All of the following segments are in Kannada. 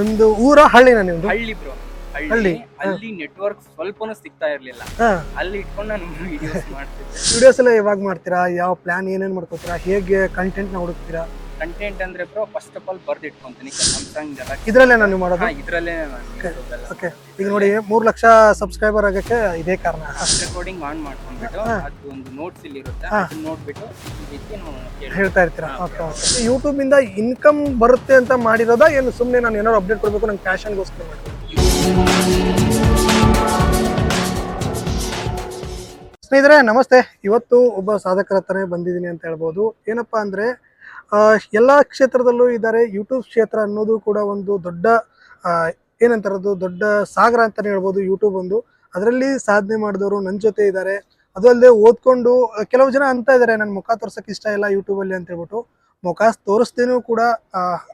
ಒಂದು ಊರ ಹಳ್ಳಿನ ನಿಮ್ದು? ಹಳ್ಳಿ ಬ್ರೋ. ಹಳ್ಳಿ. ಹಳ್ಳಿ ಅಲ್ಲಿ ನೆಟ್ವರ್ಕ್ ಸ್ವಲ್ಪನೂ ಸಿಗ್ತಾ ಇರ್ಲಿಲ್ಲ. ಹಾ. ಅಲ್ಲಿ ಇಟ್ಕೊಂಡು ನಾನು ವಿಡಿಯೋಸ್ ಮಾಡ್ತಿದ್ದೆ. ವಿಡಿಯೋಸ್ ಎಲ್ಲ ಯಾವಾಗ ಮಾಡ್ತೀರಾ? ಯಾವ ಪ್ಲಾನ್ ಏನೇನ್ ಮಾಡ್ಕೋತೀರಾ? ಹೇಗೆ ಕಂಟೆಂಟ್ ನ ಹುಡುಕ್ತೀರಾ? ಕಂಟೆಂಟ್ ಅಂದ್ರೆ ಬ್ರೋ ಫಸ್ಟ್ ಆಫ್ ಆಲ್ ಬರ್ದು ಇಟ್ಕೊಂತೀನಿ ಸ್ಯಾಮ್ಸಂಗ್ ಎಲ್ಲ. ಇದ್ರಲ್ಲೇ ನಾನು ಮಾಡೋದು? ಇದ್ರಲ್ಲೇ ನಾನು YouTube ಎಲ್ಲ ಓಕೆ. ಈಗ ನೋಡಿ 3 ಲಕ್ಷ ಸಬ್ಸ್ಕ್ರೈಬರ್ ಆಗಕ್ಕೆ ಇದೇ ಕಾರಣ. ರೆಕಾರ್ಡಿಂಗ್ ಆನ್ ಮಾಡ್ಕೊಂಡ್ಬಿಟ್ಟು ಅದು ಒಂದು ನೋಟ್ಸ್ ಇಲ್ಲಿ ಇರುತ್ತೆ, ಅದನ್ನ ನೋಡ್ಬಿಟ್ಟು ಈ ರೀತಿ ನಾವು ಹೇಳ್ತಾ ಇರ್ತೀರಾ? Okay okay. ಯೂಟ್ಯೂಬ್ ಇಂದ ಇನ್ಕಮ್ ಬರುತ್ತೆ ಅಂತ ಮಾಡಿರೋದಾ ಏನು ಸುಮ್ಮನೆ ನಾನು ಏನಾದ್ರು ಅಪ್ಡೇಟ್ ಕೊಡಬೇಕು ನಂಗೆ ಪ್ಯಾಷನ್ಗೋಸ್ಕರ ಮಾಡಿರೋದು? ಸ್ನೇಹಿತರೆ ನಮಸ್ತೆ. ಇವತ್ತು ಒಬ್ಬ ಸಾಧಕರ ಹತ್ರನೇ ಬಂದಿದ್ದೀನಿ ಅಂತ ಹೇಳ್ಬೋದು. ಏನಪ್ಪಾ ಅಂದ್ರೆ ಎಲ್ಲ ಕ್ಷೇತ್ರದಲ್ಲೂ ಇದ್ದಾರೆ. ಯೂಟ್ಯೂಬ್ ಕ್ಷೇತ್ರ ಅನ್ನೋದು ಕೂಡ ಒಂದು ದೊಡ್ಡ ಏನಂತಾರದು ದೊಡ್ಡ ಸಾಗರ ಅಂತಲೇ ಹೇಳ್ಬೋದು ಯೂಟ್ಯೂಬ್ ಒಂದು. ಅದರಲ್ಲಿ ಸಾಧನೆ ಮಾಡಿದವರು ನನ್ನ ಜೊತೆ ಇದ್ದಾರೆ. ಅದು ಅಲ್ಲದೆ ಓದ್ಕೊಂಡು ಕೆಲವು ಜನ ಅಂತ ಇದ್ದಾರೆ ನನ್ನ ಮುಖ ತೋರ್ಸೋಕೆ ಇಷ್ಟ ಇಲ್ಲ ಯೂಟ್ಯೂಬಲ್ಲಿ ಅಂತ ಹೇಳ್ಬಿಟ್ಟು. ಮುಖ ತೋರಿಸ್ದೇನೂ ಕೂಡ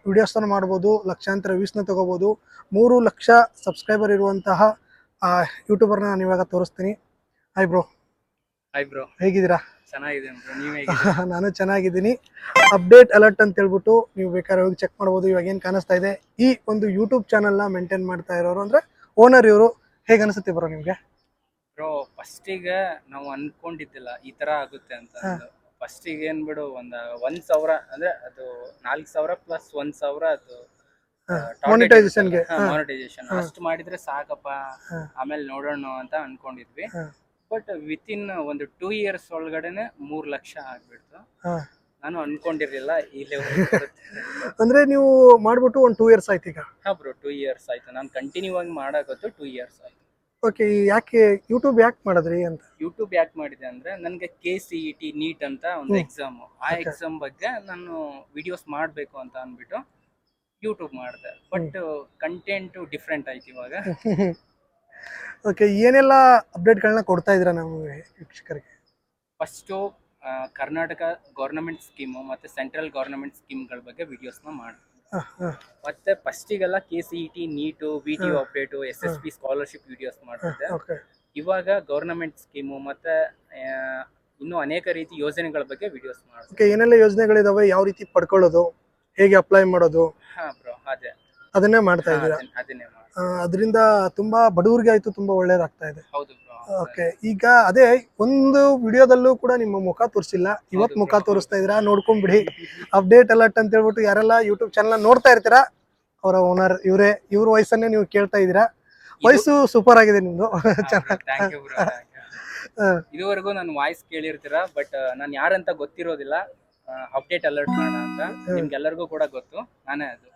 ವಿಡಿಯೋಸನ್ನು ಮಾಡ್ಬೋದು, ಲಕ್ಷಾಂತರ ವ್ಯೂಸ್ನ ತೊಗೋಬೋದು. 3 ಲಕ್ಷ ಸಬ್ಸ್ಕ್ರೈಬರ್ ಇರುವಂತಹ ಯೂಟ್ಯೂಬರ್ನ ನಾನು ಇವಾಗ ತೋರಿಸ್ತೀನಿ. Hi bro. ಹಾಯ್ ಬ್ರೋ, ಹೇಗಿದ್ದೀರಾ? ಚೆನ್ನಾಗಿದೆ ಬ್ರೋ, ನೀವು ನಾನು ಚೆನ್ನಾಗಿದ್ದೀನಿ. ಅಪ್ಡೇಟ್ ಅಲರ್ಟ್ ಅಂತ ಹೇಳ್ಬಿಟ್ಟು ನೀವು ಬೇಕಾದ್ರೆ ಹೋಗಿ ಚೆಕ್ ಮಾಡ್ಬೋದು. ಇವಾಗ ಏನು ಕಾಣಿಸ್ತಾ ಇದೆ, ಈ ಒಂದು ಯೂಟ್ಯೂಬ್ ಚಾನಲ್ನ ಮೇಂಟೈನ್ ಮಾಡ್ತಾ ಇರೋರು ಅಂದರೆ ಓನರ್ ಇವರು. ಹೇಗೆ ಅನಿಸುತ್ತೆ ಬ್ರೋ ನಿಮಗೆ? ಬ್ರೋ ಫಸ್ಟಿಗೆ ನಾವು ಅನ್ಕೊಂಡಿದ್ದಿಲ್ಲ ಈ ತರ ಆಗುತ್ತೆ ಅಂತ. ಫಸ್ಟಿಗೆ ಏನ್ ಬಿಡು 1,000 ಅಂದ್ರೆ ಅದು 4,000 ಪ್ಲಸ್ 1,000 ಅದು ಮಾನಿಟೈಸೇಷನ್ ಅಷ್ಟು ಮಾಡಿದ್ರೆ ಸಾಕಪ್ಪ, ಆಮೇಲೆ ನೋಡೋಣ ಅಂತ ಅನ್ಕೊಂಡಿದ್ವಿ. ಬಟ್ ವಿತಿನ್ ಒಂದು 2 ಇಯರ್ಸ್ ಒಳಗಡೆನೆ 3 ಲಕ್ಷ ಆಗ್ಬಿಡ್ತು. ನಾನು ಅನ್ಕೊಂಡಿರ್ಲಿಲ್ಲ ಈ ಲೆವೆಲ್ ಬರುತ್ತೆ ಅಂದ್ರೆ ನೀವು ಮಾಡ್ಬಿಟ್ಟು ಒಂದು 2 ಇಯರ್ಸ್ ಆಯ್ತು ಈಗ? ಹಾ ಬ್ರೋ, 2 ಇಯರ್ಸ್ ಆಯ್ತು. ನಾನು ಕಂಟಿನ್ಯೂ ಆಗಿ ಮಾಡಾಕತ್ತು 2 ಇಯರ್ಸ್ ಆಯ್ತು. ಓಕೆ. ಯಾಕೆ ಯೂಟ್ಯೂಬ್ ಯಾಕೆ ಮಾಡಿದ್ರಿ ಅಂತ? ಯೂಟ್ಯೂಬ್ ಯಾಕೆ ಮಾಡಿದೆ ಅಂದ್ರೆ ನನಗೆ KCET ನೀಟ್ ಅಂತ ಒಂದು ಎಕ್ಸಾಮ್, ಆ ಎಕ್ಸಾಮ್ ಬಗ್ಗೆ ನಾನು ವಿಡಿಯೋಸ್ ಮಾಡಬೇಕು ಅಂತ ಅಂದ್ಬಿಟ್ಟು ಯೂಟ್ಯೂಬ್ ಮಾಡಿದೆ. ಬಟ್ ಕಂಟೆಂಟ್ ಡಿಫ್ರೆಂಟ್ ಆಯ್ತು ಇವಾಗ. ಓಕೆ. ಏನೆಲ್ಲ ಅಪ್ಡೇಟ್ಗಳನ್ನ ಕೊಡ್ತಾ ಇದ್ದೀರಾ ನಾವು ವೀಕ್ಷಕರಿಗೆ? ಫಸ್ಟು ಕರ್ನಾಟಕ ಗೌರ್ನಮೆಂಟ್ ಸ್ಕೀಮು ಮತ್ತು ಸೆಂಟ್ರಲ್ ಗೌರ್ನಮೆಂಟ್ ಸ್ಕೀಮ್ಗಳ ಬಗ್ಗೆ ವಿಡಿಯೋಸ್ನ ಮಾಡಿದೆ. ಮತ್ತೆ ಫಸ್ಟಿಗೆಲ್ಲ KCET NEET, VTO update, SSB scholarship videos ಮಾಡ್ತಿದ್ದೆ. ಇವಾಗ ಗೌರ್ನಮೆಂಟ್ ಸ್ಕೀಮು ಮತ್ತೆ ಇನ್ನೂ ಅನೇಕ ರೀತಿ ಯೋಜನೆಗಳ ಬಗ್ಗೆ ವಿಡಿಯೋಸ್ ಮಾಡ್ತೀನಿ. ಓಕೆ. ಏನೆಲ್ಲ ಯೋಜನೆಗಳಿದಾವೆ, ಯಾವ ರೀತಿ ಪಡ್ಕೊಳ್ಳೋದು, ಹೇಗೆ ಅಪ್ಲೈ ಮಾಡೋದು? ಹಾ ಬ್ರೋ, ಅದನ್ನೇ ಮಾಡ್ತಾ ಇದ್ದೀರಾ? ಅದನ್ನೇ ಮಾಡಿ. ಅದರಿಂದ ತುಂಬಾ ಬಡವರಿಗೆ ಆಯ್ತು, ತುಂಬಾ ಒಳ್ಳೇದಾಗ್ತಾ ಇದೆ. ಹೌದು ಬ್ರೋ. ಓಕೆ. ಈಗ ಅದೇ ಒಂದು ವಿಡಿಯೋದಲ್ಲೂ ಕೂಡ ನಿಮ್ಮ ಮುಖ ತೋರಿಸಿಲ್ಲ, ಇವತ್ತು ಮುಖ ತೋರಿಸ್ತಾ ಇದ್ದೀರಾ. ನೋಡ್ಕೊಂಡ್ಬಿಡಿ. ಅಪ್ಡೇಟ್ ಅಲರ್ಟ್ ಅಂತ ಹೇಳ್ಬಿಟ್ಟು ಯಾರೆಲ್ಲ ಯೂಟ್ಯೂಬ್ ಚಾನಲ್ ನೋಡ್ತಾ ಇರ್ತೀರಾ ಅವರ ಓನರ್ ಇವರೇ. ಇವ್ರ ವಯಸ್ಸನ್ನೇ ನೀವು ಕೇಳ್ತಾ ಇದ್ದೀರಾ. ವಯಸ್ಸು ಸೂಪರ್ ಆಗಿದೆ ನಿಮ್ದು. Thank you bro. ಇದುವರೆಗೂ ನಾನು ವಾಯ್ಸ್ ಕೇಳಿರ್ತೀರಾ, ಬಟ್ ನಾನು ಯಾರಂತ ಗೊತ್ತಿರೋದಿಲ್ಲ. ಅಪ್ಡೇಟ್ ಅಲರ್ಟ್ ಮಾಡೋಣ ಅಂತ ನಿಮ್ಗೆಲ್ಲರಿಗೂ ಕೂಡ ಗೊತ್ತು, ನಾನೇ ಅದು.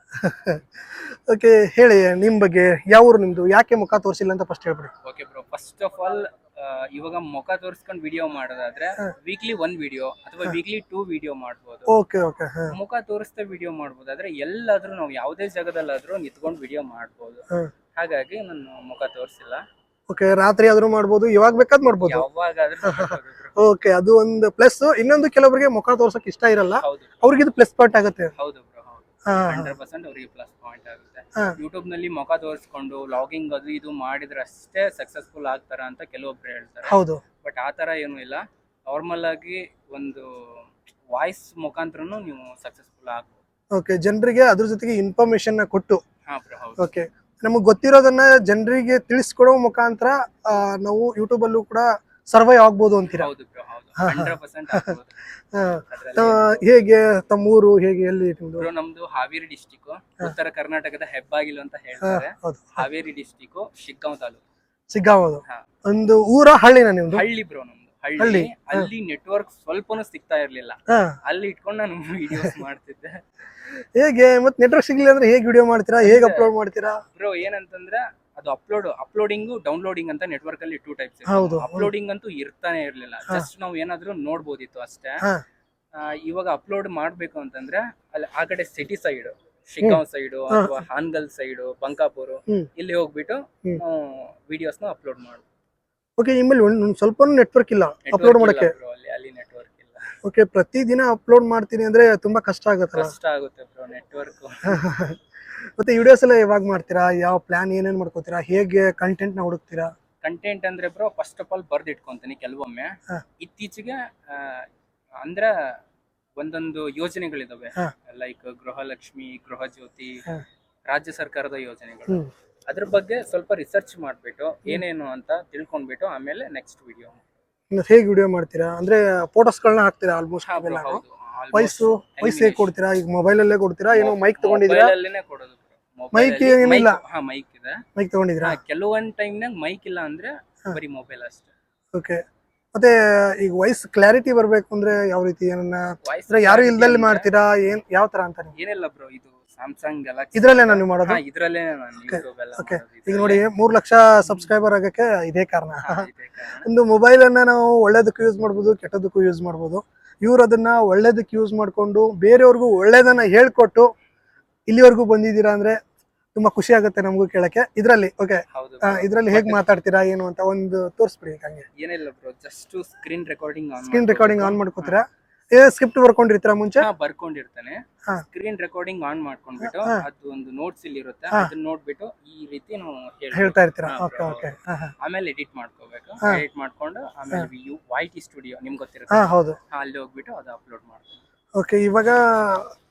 ಓಕೆ. ಹೇಳಿ ನಿಮ್ ಬಗ್ಗೆ. ಯಾವ ಊರು ನಿಮ್ದು? ಯಾಕೆ ಮುಖ ತೋರಿಸಿಲ್ಲ ಅಂತ ಫಸ್ಟ್ ಹೇಳ್ಬಿಡಿ. Okay bro, first of all ಇವಾಗ ಮುಖ ತೋರಿಸ್ಕೊಂಡು ವಿಡಿಯೋ ಮಾಡೋದಾದ್ರೆ ವೀಕ್ಲಿ 1 ವಿಡಿಯೋ ಅಥವಾ ವೀಕ್ಲಿ 2 ವಿಡಿಯೋ ಮಾಡ್ಬೋದು. Okay okay. ಮುಖ ತೋರಿಸ್ತಾ ವಿಡಿಯೋ ಮಾಡ್ಬೋದಾದ್ರೆ ಎಲ್ಲಾದ್ರೂ ನಾವು ಯಾವುದೇ ಜಾಗದಲ್ಲಾದ್ರೂ ನಿಂತ್ಕೊಂಡು ವಿಡಿಯೋ ಮಾಡ್ಬೋದು. ಹಾಗಾಗಿ ನಾನು ಮುಖ ತೋರಿಸಿಲ್ಲ. ಓಕೆ. ರಾತ್ರಿ ಆದ್ರೂ ಮಾಡ್ಬೋದು, ಯಾವಾಗ ಬೇಕಾದ್ ಮಾಡ್ಬೋದು, ಯಾವಾಗಾದ್ರೂ. ಓಕೆ. ಅದು ಒಂದು ಪ್ಲಸ್. ಇನ್ನೊಂದು ಕೆಲವರಿಗೆ ಮುಖ ತೋರ್ಸಕ್ ಇಷ್ಟ ಇರಲ್ಲ, ಅವ್ರಿಗೆ ಇದು ಪ್ಲಸ್ ಪಾಯಿಂಟ್ ಆಗುತ್ತೆ. ಹೌದು ಬ್ರೋ, 100% ಅವ್ರಿಗೆ ಪ್ಲಸ್ ಪಾಯಿಂಟ್ ಆಗುತ್ತೆ. ಯೂಟ್ಯೂಬ್ ನಲ್ಲಿ ಮುಖ ತೋರಿಸ್ಕೊಂಡು ಲಾಗಿಂಗ್ ಅದು ಇದು ಮಾಡಿದ್ರೆ ಅಷ್ಟೇ ಸಕ್ಸಸ್ಫುಲ್ ಆಗ್ತಾರ ಅಂತ ಕೆಲವೊಬ್ರು ಹೇಳ್ತಾರೆ. ಹೌದು. ಬಟ್ ಆ ತರ ಏನು ಇಲ್ಲ. ನಾರ್ಮಲ್ ಆಗಿ ಒಂದು ವಾಯ್ಸ್ ಮುಖಾಂತರನು ನೀವು ಸಕ್ಸಸ್ಫುಲ್ ಆಗ್ಬೋದು. ಓಕೆ. ಜನರಿಗೆ ಅದ್ರ ಜೊತೆಗೆ ಇನ್ಫಾರ್ಮೇಶನ್ ಕೊಟ್ಟು. ಹಾ ಬ್ರೋ, ಹೌದು. ಓಕೆ. ನಮಗೆ ಗೊತ್ತಿರೋದನ್ನ ಜನರಿಗೆ ತಿಳಿಸ್ಕೊಡೋ ಮುಖಾಂತರ ನಾವು ಯೂಟ್ಯೂಬ್ ಅಲ್ಲೂ ಕೂಡ ಸರ್ವೈವ್ ಆಗ್ಬೋದು ಅಂತೀರಾ? ಹೌದು ಬ್ರೋ, ಹೌದು. 100% ಆಗ್ಬೋದು. ಹೇಗೆ ತಮ್ಮೂರು ಹೇಗೆ ಎಲ್ಲಿ ನಿಮ್ದು? ಬ್ರೋ ನಮ್ದು ಹಾವೇರಿ ಡಿಸ್ಟಿಕ್, ಉತ್ತರ ಕರ್ನಾಟಕದ ಹೆಬ್ಬಾಗಿಲು ಅಂತ ಹೇಳ್ತಾರೆ. ಹಾವೇರಿ ಡಿಸ್ಟಿಕ್, ಶಿಗ್ಗಾಂವ್ ತಾಲೂಕು. ಶಿಗ್ಗಾಂವ್. ಒಂದು ಊರ ಹಳ್ಳಿನ ನಿಮ್ದು? ಹಳ್ಳಿ ಬ್ರೋ, ನಮ್ದು ಹಳ್ಳಿ. ಅಲ್ಲಿ ನೆಟ್ವರ್ಕ್ ಸ್ವಲ್ಪನೂ ಸಿಗ್ತಾ ಇರ್ಲಿಲ್ಲ, ಅಲ್ಲಿ ಇಟ್ಕೊಂಡು ನಾನು ವಿಡಿಯೋಸ್ ಮಾಡ್ತಿದ್ದೆ. ಹೇಗೆ ಮತ್ತೆ ನೆಟ್ವರ್ಕ್ ಸಿಗ್ಲಿಲ್ಲ ಅಂದ್ರೆ ಹೇಗೆ ವಿಡಿಯೋ ಮಾಡ್ತೀರಾ, ಹೇಗೆ ಅಪ್ಲೋಡ್ ಮಾಡ್ತೀರಾ? ಬ್ರೋ ಏನಂತಂದ್ರೆ ಅದು ಅಪ್ಲೋಡಿಂಗ್ ಡೌನ್ಲೋಡಿಂಗ್ ಅಂತ ನೆಟ್ವರ್ಕ್ ಅಲ್ಲಿ 2 ಟೈಪ್ಸ್. ಅಪ್ಲೋಡಿಂಗ್ ಅಂತೂ ಇರ್ತಾನೆ ಇರ್ಲಿಲ್ಲ, ಜಸ್ಟ್ ನಾವು ಏನಾದ್ರೂ ನೋಡ್ಬೋದಿತ್ತು ಅಷ್ಟೇ. ಇವಾಗ ಅಪ್ಲೋಡ್ ಮಾಡ್ಬೇಕು ಅಂತಂದ್ರೆ ಅಲ್ಲಿ ಆ ಕಡೆ ಸಿಟಿ ಸೈಡ್, ಶಿಗ್ಗಾಂವ್ ಸೈಡು ಅಥವಾ ಹಾನಗಲ್ ಸೈಡು, ಬಂಕಾಪುರ, ಇಲ್ಲಿ ಹೋಗ್ಬಿಟ್ಟು ವಿಡಿಯೋಸ್ ನ ಅಪ್ಲೋಡ್ ಮಾಡ್ಬೋದು. ಓಕೆ. ನಿಮ್ಮಲ್ಲಿ ಒಂದು ಸ್ವಲ್ಪ ನೆಟ್ವರ್ಕ್ ಇಲ್ಲ ಅಪ್ಲೋಡ್ ಮಾಡಕ್ಕೆ? ಅಲ್ಲಿ ನೆಟ್ವರ್ಕ್ ಇಲ್ಲ. ಓಕೆ. ಪ್ರತಿದಿನ ಅಪ್ಲೋಡ್ ಮಾಡ್ತೀನಿ ಅಂದ್ರೆ ತುಂಬಾ ಕಷ್ಟ ಆಗುತ್ತೆ. ಕಷ್ಟ ಆಗುತ್ತೆ ಬ್ರೋ ನೆಟ್ವರ್ಕ್. ಮತ್ತೆ ವಿಡಿಯೋಸ್ ಎಲ್ಲ ಯಾವಾಗ ಮಾಡ್ತೀರಾ? ಯಾವ ಪ್ಲಾನ್ ಏನೇನ್ ಮಾಡ್ಕೋತೀರಾ? ಹೇಗೆ ಕಂಟೆಂಟ್ ನ ಹುಡುಕ್ತೀರಾ? ಕಂಟೆಂಟ್ ಅಂದ್ರೆ ಬ್ರೋ ಫಸ್ಟ್ ಆಫ್ ಆಲ್ ಬರ್ದು ಇಟ್ಕೊಂತೀನಿ ಕೆಲವೊಮ್ಮೆ. ಇತ್ತೀಚೆಗೆ ಅಂದ್ರೆ ಒಂದೊಂದು ಯೋಜನೆಗಳಿದಾವೆ, ಲೈಕ್ ಗೃಹಲಕ್ಷ್ಮಿ, ಗೃಹ ಜ್ಯೋತಿ, ರಾಜ್ಯ ಸರ್ಕಾರದ ಯೋಜನೆಗಳು ಹ್ಮ್. ಅದ್ರ ಬಗ್ಗೆ ಸ್ವಲ್ಪ ರಿಸರ್ಚ್ ಮಾಡ್ಬಿಟ್ಟು ಏನೇನು ಅಂತ ತಿಳ್ಕೊಂಡ್ಬಿಟ್ಟು ಆಮೇಲೆ ನೆಕ್ಸ್ಟ್ ವಿಡಿಯೋ. ಇನ್ನು ಹೇಗೆ ವಿಡಿಯೋ ಮಾಡ್ತೀರಾ ಅಂದ್ರೆ ಫೋಟೋಸ್ಗಳನ್ನ ಹಾಕ್ತೀರಾ ಆಲ್ಮೋಸ್ಟ್ ಅವೆಲ್ಲ ಹೌದು ವಯಸ್ಸು ಹೇಗೆ ಕೊಡ್ತೀರಾ ಈಗ ಮೊಬೈಲ್ ಅಲ್ಲೇ ಕೊಡ್ತೀರಾ ಏನೋ ಮೈಕ್ ತಗೊಂಡಿದ್ದೀರಾ ಮೊಬೈಲಲ್ಲೇನೆ ಕೊಡೋದು ಮೈಕ್ ಏನಿಲ್ಲ ಮೈಕ್ ಇದೆ ಮೈಕ್ ತಗೊಂಡಿದ್ದೀರಾ ಕೆಲವೊಂದ್ ಟೈಮ್ನಾಗ ಮೈಕ್ ಇಲ್ಲ ಅಂದ್ರೆ ಬರೀ ಮೊಬೈಲ್ ಅಷ್ಟೇ. ಓಕೆ ಮತ್ತೆ ಈಗ ವಾಯ್ಸ್ ಕ್ಲಾರಿಟಿ ಬರ್ಬೇಕು ಅಂದ್ರೆ ಯಾವ ರೀತಿ ಏನನ್ನ ವಾಯ್ಸ್ ಅಂದ್ರೆ ಯಾರು ಇಲ್ದಲ್ಲಿ ಮಾಡ್ತೀರಾ ಏನ್ ಯಾವ ತರ ಅಂತ ಏನಿಲ್ಲ ಬ್ರೋ, ಇದು ಸ್ಯಾಮ್ಸಂಗ್ ಗ್ಯಾಲಕ್ಸಿ ಇದ್ರಲ್ಲೇ ನಾನು ಮಾಡೋದು ಇದ್ರಲ್ಲೇ ನಾನು ಯೂಟ್ಯೂಬ್ ಎಲ್ಲ ಓಕೆ ಮಾಡೋದು ಈಗ ನೋಡಿ 3 ಲಕ್ಷ ಸಬ್ಸ್ಕ್ರೈಬರ್ ಆಗಕ್ಕೆ ಇದೇ ಕಾರಣ ಇದೇ ಕಾರಣ. ಒಂದು ಮೊಬೈಲ್ ಅನ್ನ ನಾವು ಒಳ್ಳೇದಕ್ಕೂ ಯೂಸ್ ಮಾಡ್ಬೋದು ಕೆಟ್ಟದಕ್ಕೂ ಯೂಸ್ ಮಾಡ್ಬೋದು ಇವ್ರು ಅದನ್ನ ಒಳ್ಳೇದಕ್ಕೆ ಯೂಸ್ ಮಾಡ್ಕೊಂಡು ಬೇರೆಯವ್ರಿಗೂ ಒಳ್ಳೇದನ್ನ ಹೇಳ್ಕೊಟ್ಟು ಇಲ್ಲಿವರೆಗೂ ಬಂದಿದ್ದೀರಾ ಅಂದ್ರೆ ತುಂಬಾ ಖುಷಿ ಆಗುತ್ತೆ ನಮಗೂ ಕೇಳಕ್ಕೆ ಇದ್ರಲ್ಲಿ ಓಕೆ ಹೌದು ಇದ್ರಲ್ಲಿ ಹೇಗ್ ಮಾತಾಡ್ತೀರಾ ಏನು ಅಂತ ಒಂದು ತೋರಿಸ್ಬಿಡಿ ಹಂಗೆ ಏನಿಲ್ಲ bro, just screen recording on ಮಾಡ್ಕೋತೀರಾ ಸ್ಕ್ರಿಪ್ಟ್ ಬರ್ಕೊಂಡಿರ್ತೀರಾ ಮುಂಚೆ ಬರ್ಕೊಂಡಿರ್ತಾನೆ. ಹಾ. ಸ್ಕ್ರೀನ್ ರೆಕಾರ್ಡಿಂಗ್ ಆನ್ ಮಾಡ್ಕೊಂಡ್ಬಿಟ್ಟು ಅದು ಒಂದು ನೋಟ್ಸ್ ಇಲ್ಲಿ ಇರುತ್ತೆ ಅದನ್ನ ನೋಡ್ಬಿಟ್ಟು ಈ ರೀತಿ ನಾವು ಹೇಳ್ತಾ ಇರ್ತೀರಾ ಹಾ, ಓಕೆ bro, ಓಕೆ ಆಮೇಲೆ ಎಡಿಟ್ ಮಾಡ್ಕೋಬೇಕು. ಎಡಿಟ್ ಮಾಡ್ಕೊಂಡು ಆಮೇಲೆ YT ಸ್ಟುಡಿಯೋ ನಿಮ್ಗೆ ಹಾ ಗೊತ್ತಿರುತ್ತೆ, ಹೌದು ಅಲ್ಲಿ ಹೋಗ್ಬಿಟ್ಟು ಅದು ಅಪ್ಲೋಡ್ ಮಾಡ್ತೀವಿ. ಓಕೆ ಇವಾಗ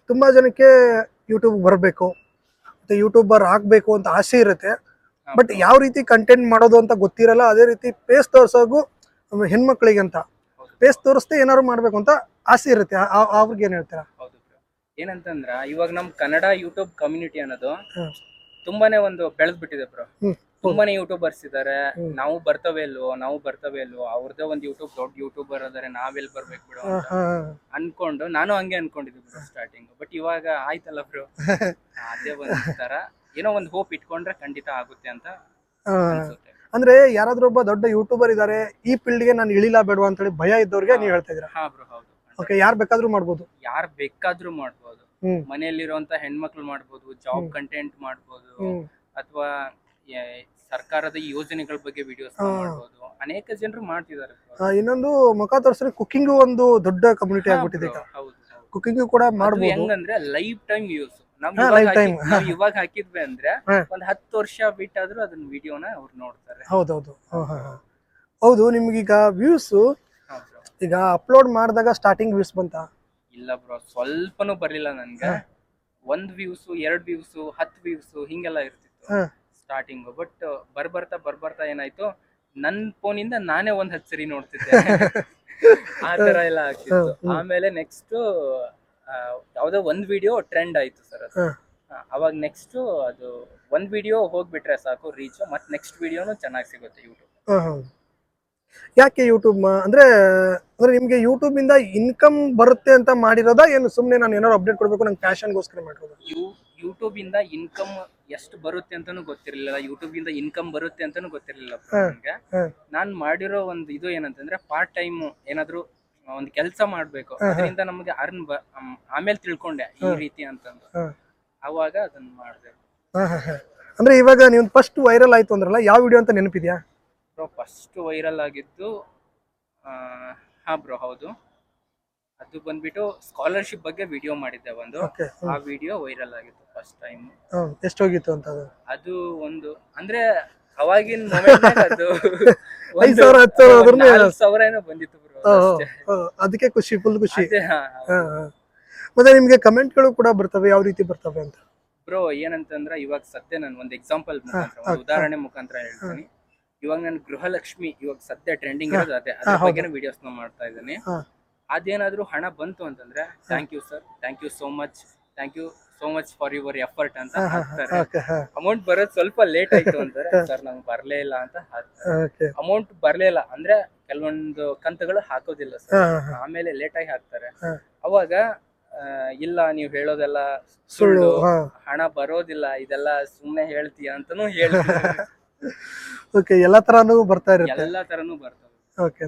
ತುಂಬಾ ಜನಕ್ಕೆ ಯೂಟ್ಯೂಬ್ ಬರಬೇಕು ಮತ್ತೆ ಯೂಟ್ಯೂಬರ್ ಆಗ್ಬೇಕು ಅಂತ ಆಸೆ ಇರುತ್ತೆ ಬಟ್ ಯಾವ ರೀತಿ ಕಂಟೆಂಟ್ ಮಾಡೋದು ಅಂತ ಗೊತ್ತಿರಲ್ಲ ಅದೇ ರೀತಿ ಪೇಸ್ ತೋರ್ಸೋಗು ಹೆಣ್ಮಕ್ಳಿಗೆ ಅಂತ ಪೇಸ್ ತೋರಿಸ್ದೆ ಏನಾದ್ರು ಮಾಡ್ಬೇಕು ಅಂತ ಆಸೆ ಇರುತ್ತೆ ಅವ್ರಿಗೆ ಏನ್ ಹೇಳ್ತೀರಾ? ಹೌದು ಬ್ರೋ, ಏನಂತಂದ್ರ ಇವಾಗ ನಮ್ ಕನ್ನಡ ಯೂಟ್ಯೂಬ್ ಕಮ್ಯುನಿಟಿ ಅನ್ನೋದು ಹ್ಮ್. ತುಂಬಾನೇ ಒಂದು ಬೆಳೆದ್ ಬಿಟ್ಟಿದೆ ಬ್ರೋ. ಹ್ಮ್. ತುಂಬಾನೇ ಯೂಟ್ಯೂಬರ್ಸ್ ಇದಾರೆ. ಹ್ಮ್. ನಾವು ಬರ್ತವೆ ಇಲ್ವೋ ಅವ್ರದೇ ಒಂದು ದೊಡ್ಡ ಯೂಟ್ಯೂಬರ್ ಅದಾರೆ, ನಾವೆಲ್ಲಿ ಬರ್ಬೇಕು ಬಿಡು ಅಂತ ಅನ್ಕೊಂಡು ನಾನು ಹಂಗೆ ಅನ್ಕೊಂಡಿದ್ದೆ ಬ್ರೋ ಸ್ಟಾರ್ಟಿಂಗ್. ಬಟ್ ಇವಾಗ ಆಯ್ತಲ್ಲ ಬ್ರೋ, ಅದೇ ಒಂಥರ ಏನೋ ಒಂದು ಹೋಪ್ ಇಟ್ಕೊಂಡ್ರೆ ಖಂಡಿತ ಆಗುತ್ತೆ ಅಂತ ಅನ್ಸುತ್ತೆ. ಅಂದ್ರೆ ಯಾರಾದ್ರೂ ಒಬ್ಬ ದೊಡ್ಡ ಯೂಟ್ಯೂಬರ್ ಇದಾರೆ ಈ ಫೀಲ್ಡ್ ಗೆ ನಾನು ಇಳಿಲ್ಲ ಬೇಡವಾ ಅಂತ ಹೇಳಿ ಭಯ ಇದ್ದವ್ರಿಗೆ ನೀವು ಹೇಳ್ತಾ ಇದ್ದೀರಾ? ಹಾ ಬ್ರೋ, ಹೌದು. ಓಕೆ ಯಾರು ಬೇಕಾದ್ರೂ ಮಾಡ್ಬೋದು? ಯಾರ್ ಬೇಕಾದ್ರೂ ಮಾಡ್ಬೋದು. ಹ್ಮ್. ಮನೆಯಲ್ಲಿರುವಂತ ಹೆಣ್ಮಕ್ಳು ಮಾಡ್ಬೋದು, ಜಾಬ್ ಕಂಟೆಂಟ್ ಮಾಡ್ಬೋದು, ಹ್ಮ್. ಅಥವಾ ಸರ್ಕಾರದ ಯೋಜನೆಗಳ ಬಗ್ಗೆ ವಿಡಿಯೋಸ್ ಮಾಡ್ಬೋದು. ಅನೇಕ ಜನರು ಮಾಡ್ತಿದ್ದಾರೆ. ಇನ್ನೊಂದು ಮುಖ ತೋರಿಸಿದ್ರೆ ಕುಕಿಂಗ್ ಒಂದು ದೊಡ್ಡ ಕಮ್ಯುನಿಟಿ ಆಗ್ಬಿಟ್ಟಿದೆ ಈಗ. ಹೌದು, ಕುಕಿಂಗ್ ಕೂಡ ಮಾಡ್ಬೋದು. ಹೆಂಗಂದ್ರೆ ಲೈಫ್ ಟೈಮ್ ಯೂಸ್. lifetime. ನಾವು ಇವಾಗ ಹಾಕಿದ್ವಿ ಅಂದ್ರೆ ಹಾ. ಒಂದ್ 10 ವರ್ಷ ಬಿಟ್ಟಾದ್ರೂ ಅದನ್ನ ವಿಡಿಯೋನ ಅವ್ರು ನೋಡ್ತಾರೆ. ಹೌದೌದು ಹೌದು ನಿಮ್ಗೀಗ ವ್ಯೂಸ್ ಹಾ bro. ಈಗ ಅಪ್ಲೋಡ್ ಮಾಡಿದಾಗ ಸ್ಟಾರ್ಟಿಂಗ್ ವ್ಯೂಸ್ ಬಂತ? ಇಲ್ಲ ಬ್ರೋ, ಸ್ವಲ್ಪನೂ ಬರ್ಲಿಲ್ಲ ನನ್ಗೆ. 1 ವ್ಯೂಸ್ 2 ವ್ಯೂಸ್ 10 ವ್ಯೂಸ್ ಹಿಂಗೆಲ್ಲ ಇರ್ತಿತ್ತು ಸ್ಟಾರ್ಟಿಂಗ್. ಬಟ್ ಬರ್ಬರ್ತಾ ಏನಾಯ್ತು, ನನ್ ಫೋನಿಂದ ನಾನೇ ಒಂದ್ 10 ಸರಿ ನೋಡ್ತಿದ್ದೆ. ಆ ತರ ಎಲ್ಲ ಆಗ್ತಿತ್ತು. ಆಮೇಲೆ ನೆಕ್ಸ್ಟ್ ಯಾವ್ದೋ ಒಂದ್ ವಿಡಿಯೋ ಟ್ರೆಂಡ್ ಆಯ್ತು ಸರ್ ಅದು. ಅವಾಗ ನೆಕ್ಸ್ಟ್ ಅದು ಒಂದ್ ವಿಡಿಯೋ ಹೋಗ್ಬಿಟ್ರೆ ಸಾಕು ರೀಚ್, ಮತ್ ನೆಕ್ಸ್ಟ್ ವಿಡಿಯೋನು ಚೆನ್ನಾಗಿ ಸಿಗುತ್ತೆ ಯೂಟ್ಯೂಬ್. ಯಾಕೆ ಯೂಟ್ಯೂಬ್ ಅಂದ್ರೆ ನಿಮ್ಗೆ ಯೂಟ್ಯೂಬ್ ಇಂದ ಇನ್ಕಮ್ ಬರುತ್ತೆ ಅಂತ ಮಾಡಿರೋದಾ ಏನು ಸುಮ್ನೆ ನಾನು ಏನಾದ್ರು ಅಪ್ಡೇಟ್ ಕೊಡ್ಬೇಕು ನಂಗೆ ಪ್ಯಾಷನ್ಗೋಸ್ಕರ ಮಾಡಿರೋದು? ಯೂಟ್ಯೂಬ್ ಇಂದ ಇನ್ಕಮ್ ಎಷ್ಟು ಬರುತ್ತೆ ಅಂತಾನು ಗೊತ್ತಿರ್ಲಿಲ್ಲ, ಯೂಟ್ಯೂಬ್ ಇಂದ ಇನ್ಕಮ್ ಬರುತ್ತೆ ಅಂತಾನು ಗೊತ್ತಿರ್ಲಿಲ್ಲ ನನ್ಗೆ. ನಾನ್ ಮಾಡಿರೋ ಒಂದು ಇದು ಏನಂತಂದ್ರೆ ಪಾರ್ಟ್ ಟೈಮ್ ಏನಾದ್ರು ಒಂದ್ ಕೆಲಸ ಮಾಡ್ಬೇಕು, ಅದರಿಂದ ನಮಗೆ ಆಮೇಲೆ ತಿಳ್ಕೊಂಡೆ ಈ ರೀತಿ ಅಂತಂದು. ಅವಾಗ ಅದನ್ನ ಮಾಡ್ಬೇಕು. ಅಂದ್ರೆ ಇವಾಗ ನೀವು ಫಸ್ಟ್ ವೈರಲ್ ಆಯ್ತು ಅಂದ್ರಲ್ಲ, ಯಾವ ವಿಡಿಯೋ ಅಂತ ನೆನಪಿದ್ಯಾ? ಬ್ರೋ ಫಸ್ಟ್ ವೈರಲ್ ಆಗಿದ್ದು ಹಾ ಬ್ರೋ ಹೌದು, ಅದು ಬಂದ್ಬಿಟ್ಟು ಸ್ಕಾಲರ್ಶಿಪ್ ಬಗ್ಗೆ ವಿಡಿಯೋ ಮಾಡಿದ್ದೆ ಒಂದು. ಆ ವಿಡಿಯೋ ವೈರಲ್ ಆಗಿತ್ತು ಫಸ್ಟ್ ಟೈಮ್. ಎಷ್ಟು ಹೋಗಿತ್ತು ಅಂತ ಅದು ಒಂದು ಅಂದ್ರೆ ಅವಾಗಿನ ಮೊಮೆಂಟ್ ಅದು 5,000 ಏನೋ ಬಂದಿತ್ತು ಬ್ರೋ. ಅದಕ್ಕೆ ಖುಷಿ, ಫುಲ್ ಖುಷಿ. ಮತ್ತೆ ನಿಮ್ಗೆ ಕಮೆಂಟ್ಗಳು ಕೂಡ ಬರ್ತವೆ, ಯಾವ ರೀತಿ ಬರ್ತವೆ ಅಂತ? ಬ್ರೋ ಏನಂತಂದ್ರೆ ಇವಾಗ ಸದ್ಯ ನಾನು ಒಂದು ಎಕ್ಸಾಂಪಲ್ ಮುಖಾಂತರ, ಒಂದು ಉದಾಹರಣೆ ಮುಖಾಂತರ ಹೇಳ್ತೀನಿ. ಇವಾಗ ನಾನು ಗೃಹಲಕ್ಷ್ಮಿ ಇವಾಗ ಸದ್ಯ ಟ್ರೆಂಡಿಂಗ್ ಇರೋದು ಅದೇ, ಅದ್ರ ಬಗ್ಗೆ ವಿಡಿಯೋಸ್ ಮಾಡ್ತಾ ಇದ್ದೀನಿ. ಅದೇನಾದ್ರೂ ಹಣ ಬಂತು ಅಂತಂದ್ರೆ thank you sir, thank you so much for your effort ಅಂತ ಹಾಕ್ತಾರೆ. ಅಮೌಂಟ್ ಬರೋದು ಸ್ವಲ್ಪ ಲೇಟ್ ಆಯ್ತು ಅಂತಾರೆ, ಸರ್ ನಂಗೆ ಬರ್ಲೇ ಇಲ್ಲ ಅಂತ ಹಾಕ್ತಾರೆ. ಅಮೌಂಟ್ ಬರ್ಲೇ ಇಲ್ಲ ಅಂದ್ರೆ ಕೆಲವೊಂದು ಕಂತುಗಳು ಹಾಕೋದಿಲ್ಲ ಸರ್, ಆಮೇಲೆ ಲೇಟ್ ಆಗಿ ಹಾಕ್ತಾರೆ. ಅವಾಗ ಇಲ್ಲ ನೀವು ಹೇಳೋದೆಲ್ಲ ಸುಳ್ಳು, ಹಣ ಬರೋದಿಲ್ಲ, ಇದೆಲ್ಲ ಸುಮ್ನೆ ಹೇಳ್ತೀಯ ಅಂತಾನು ಹೇಳ್ತಾರೆ. ಓಕೆ ಎಲ್ಲಾ ತರಾನು ಬರ್ತಾ ಇರುತ್ತೆ, ಎಲ್ಲಾ ತರನು ಬರ್ತವೆ. ಓಕೆ